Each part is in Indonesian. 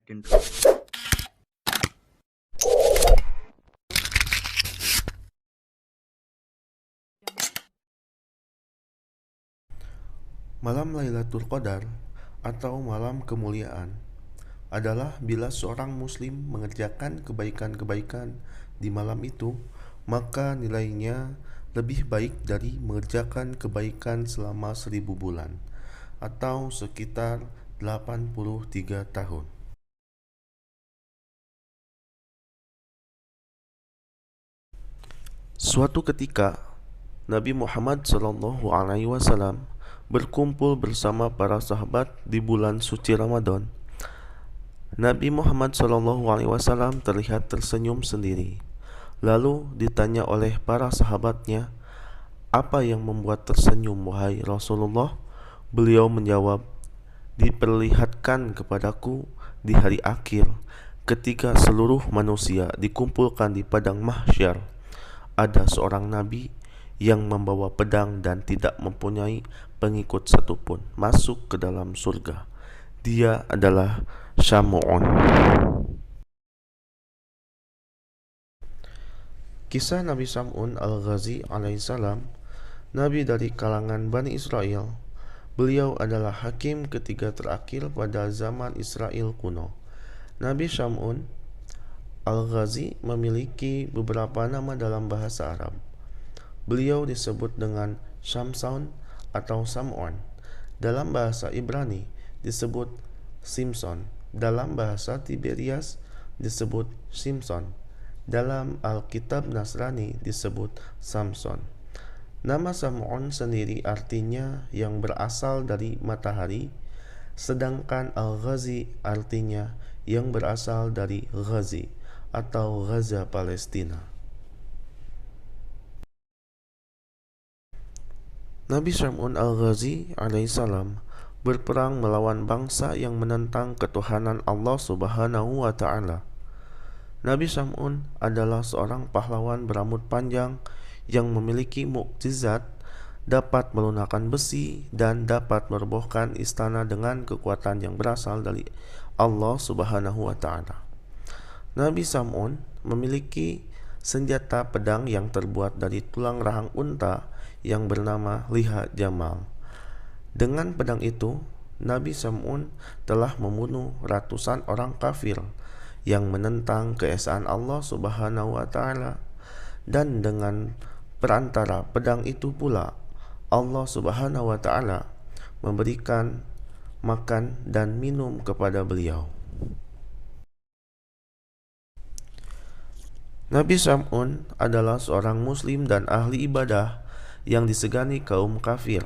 intro. Malam Lailatul Qadar atau malam kemuliaan adalah bila seorang muslim mengerjakan kebaikan-kebaikan di malam itu, maka nilainya lebih baik dari mengerjakan kebaikan selama 1000 bulan atau sekitar 83 tahun. Suatu ketika, Nabi Muhammad SAW berkumpul bersama para sahabat di bulan suci Ramadan. Nabi Muhammad SAW terlihat tersenyum sendiri. Lalu ditanya oleh para sahabatnya, "Apa yang membuat tersenyum, wahai Rasulullah?" Beliau menjawab, "Diperlihatkan kepadaku di hari akhir, ketika seluruh manusia dikumpulkan di padang mahsyar, ada seorang nabi yang membawa pedang dan tidak mempunyai pengikut satupun masuk ke dalam surga. Dia adalah Syam'un." Kisah Nabi Syam'un al-Ghazi alaihissalam, nabi dari kalangan Bani Israel. Beliau adalah hakim ketiga terakhir pada zaman Israel kuno. Nabi Syam'un al-Ghazi memiliki beberapa nama dalam bahasa Arab. Beliau disebut dengan Shamsun atau Sam'un. Dalam bahasa Ibrani disebut Simson. Dalam bahasa Tiberias disebut Simson. Dalam Alkitab Nasrani disebut Samson. Nama Sam'un sendiri artinya yang berasal dari matahari, sedangkan Al-Ghazi artinya yang berasal dari Ghazi atau Gaza Palestina. Nabi Syam'un al-Ghazi alaihissalam berperang melawan bangsa yang menentang ketuhanan Allah Subhanahu wa ta'ala. Nabi Syam'un adalah seorang pahlawan berambut panjang yang memiliki mukjizat, dapat melunakkan besi, dan dapat merobohkan istana dengan kekuatan yang berasal dari Allah Subhanahu wa ta'ala. Nabi Syam'un memiliki senjata pedang yang terbuat dari tulang rahang unta yang bernama Liha Jamal. Dengan pedang itu, Nabi Syam'un telah membunuh ratusan orang kafir yang menentang keesaan Allah Subhanahu wa ta'ala, dan dengan perantara pedang itu pula Allah Subhanahu wa ta'ala memberikan makan dan minum kepada beliau. Nabi Syam'un adalah seorang muslim dan ahli ibadah yang disegani kaum kafir.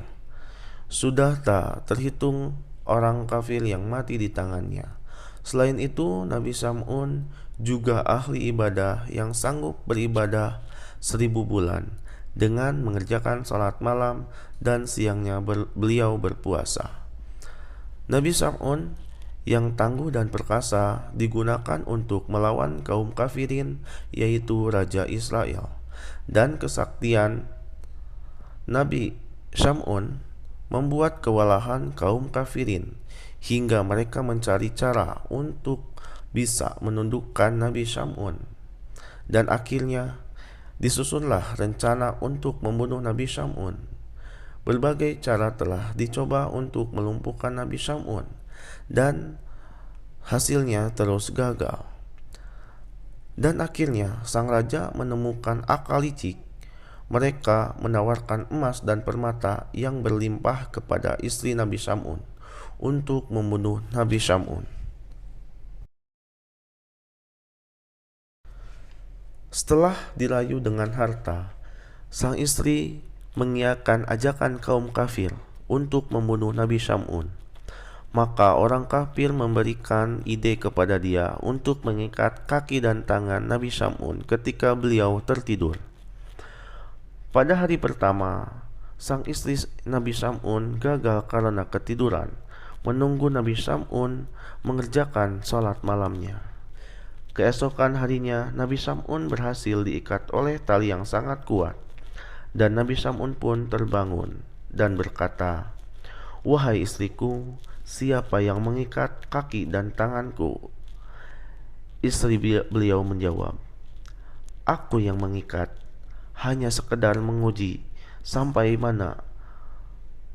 Sudah tak terhitung orang kafir yang mati di tangannya. Selain itu, Nabi Syam'un juga ahli ibadah yang sanggup beribadah 1000 bulan dengan mengerjakan salat malam dan siangnya beliau berpuasa. Nabi Syam'un yang tangguh dan perkasa digunakan untuk melawan kaum kafirin, yaitu Raja Israel. Dan kesaktian Nabi Syam'un membuat kewalahan kaum kafirin hingga mereka mencari cara untuk bisa menundukkan Nabi Syam'un. Dan akhirnya disusunlah rencana untuk membunuh Nabi Syam'un. Berbagai cara telah dicoba untuk melumpuhkan Nabi Syam'un, dan hasilnya terus gagal. Dan akhirnya sang raja menemukan akal licik. Mereka menawarkan emas dan permata yang berlimpah kepada istri Nabi Syam'un untuk membunuh Nabi Syam'un. Setelah dirayu dengan harta, sang istri mengiyakan ajakan kaum kafir untuk membunuh Nabi Syam'un. Maka orang kafir memberikan ide kepada dia untuk mengikat kaki dan tangan Nabi Syam'un ketika beliau tertidur. Pada hari pertama, sang istri Nabi Syam'un gagal karena ketiduran, menunggu Nabi Syam'un mengerjakan salat malamnya. Keesokan harinya, Nabi Syam'un berhasil diikat oleh tali yang sangat kuat, dan Nabi Syam'un pun terbangun dan berkata, "Wahai istriku, siapa yang mengikat kaki dan tanganku Istri beliau menjawab, "Aku yang mengikat, hanya sekedar menguji sampai mana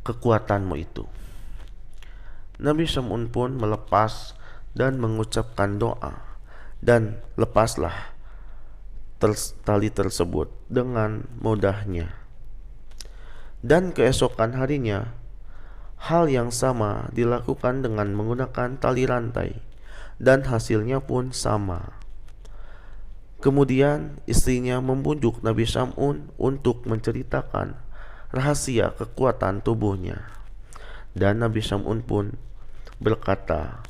kekuatanmu itu." Nabi Sam'un pun melepas dan mengucapkan doa, dan lepaslah tali tersebut dengan mudahnya. Dan keesokan harinya, hal yang sama dilakukan dengan menggunakan tali rantai, dan hasilnya pun sama. Kemudian istrinya membujuk Nabi Sam'un untuk menceritakan rahasia kekuatan tubuhnya. Dan Nabi Sam'un pun berkata,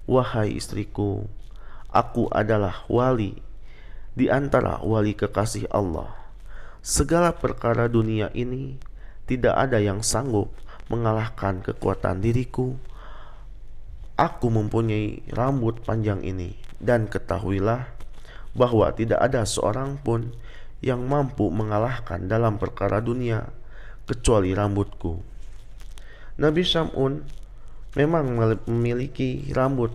"Wahai istriku, aku adalah wali di antara wali kekasih Allah. Segala perkara dunia ini tidak ada yang sanggup mengalahkan kekuatan diriku. Aku mempunyai rambut panjang ini, dan ketahuilah bahwa tidak ada seorang pun yang mampu mengalahkan dalam perkara dunia kecuali rambutku." Nabi Sam'un memang memiliki rambut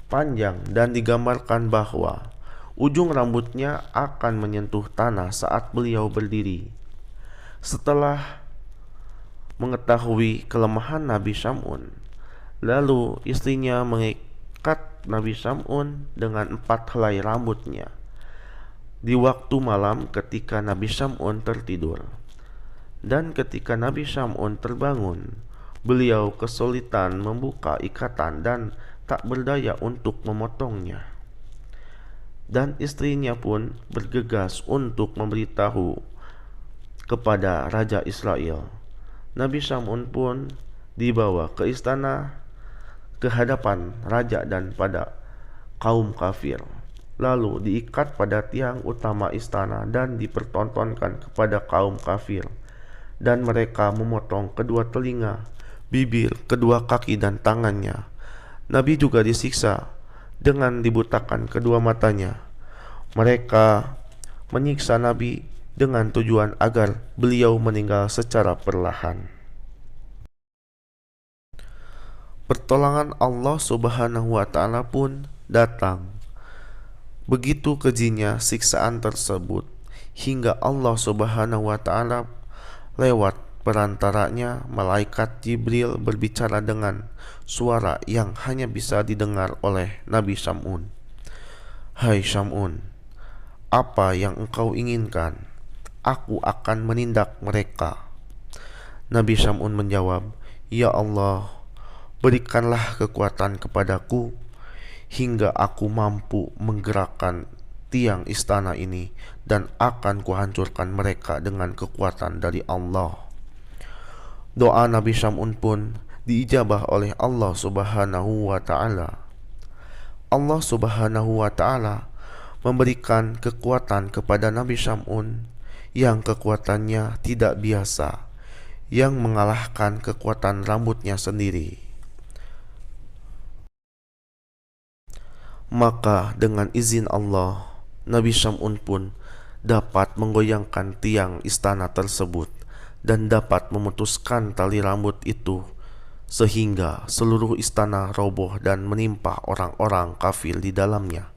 panjang, dan digambarkan bahwa ujung rambutnya akan menyentuh tanah saat beliau berdiri. Setelah mengetahui kelemahan Nabi Sam'un, lalu istrinya mengikat Nabi Sam'un dengan 4 helai rambutnya di waktu malam ketika Nabi Sam'un tertidur. Dan ketika Nabi Sam'un terbangun, beliau kesulitan membuka ikatan dan tak berdaya untuk memotongnya. Dan istrinya pun bergegas untuk memberitahu kepada Raja Israel. Nabi Sam'un pun dibawa ke istana ke hadapan raja dan pada kaum kafir, lalu diikat pada tiang utama istana dan dipertontonkan kepada kaum kafir, dan mereka memotong kedua telinga, bibir, kedua kaki dan tangannya. Nabi juga disiksa dengan dibutakan kedua matanya. Mereka menyiksa Nabi dengan tujuan agar beliau meninggal secara perlahan. Pertolongan Allah Subhanahu wa Ta'ala pun datang. Begitu kejinya siksaan tersebut, hingga Allah Subhanahu wa Ta'ala lewat perantaranya malaikat Jibril berbicara dengan suara yang hanya bisa didengar oleh Nabi Sam'un. "Hai Sam'un, apa yang engkau inginkan? Aku akan menindak mereka." Nabi Sam'un menjawab, "Ya Allah, berikanlah kekuatan kepadaku hingga aku mampu menggerakkan tiang istana ini, dan akan kuhancurkan mereka dengan kekuatan dari Allah." Doa Nabi Sam'un pun diijabah oleh Allah Subhanahu wa Ta'ala. Allah Subhanahu wa Ta'ala memberikan kekuatan kepada Nabi Sam'un yang kekuatannya tidak biasa, yang mengalahkan kekuatan rambutnya sendiri. Maka dengan izin Allah, Nabi Sam'un pun dapat menggoyangkan tiang istana tersebut dan dapat memutuskan tali rambut itu, sehingga seluruh istana roboh dan menimpa orang-orang kafir di dalamnya,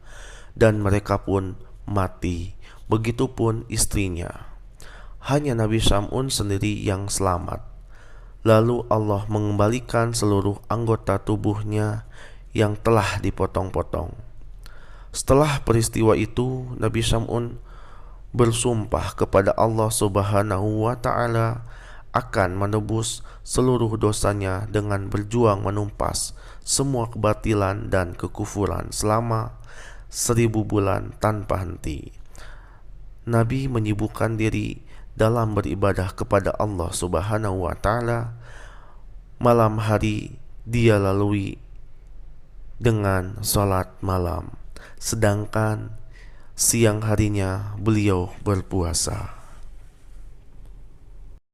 dan mereka pun mati. Begitupun istrinya. Hanya Nabi Sam'un sendiri yang selamat. Lalu Allah mengembalikan seluruh anggota tubuhnya yang telah dipotong-potong. Setelah peristiwa itu, Nabi Sam'un bersumpah kepada Allah Subhanahu wa Ta'ala akan menebus seluruh dosanya dengan berjuang menumpas semua kebatilan dan kekufuran selama 1000 bulan tanpa henti. Nabi menyibukkan diri dalam beribadah kepada Allah Subhanahu wa Ta'ala. Malam hari dia lalui dengan salat malam, sedangkan siang harinya beliau berpuasa.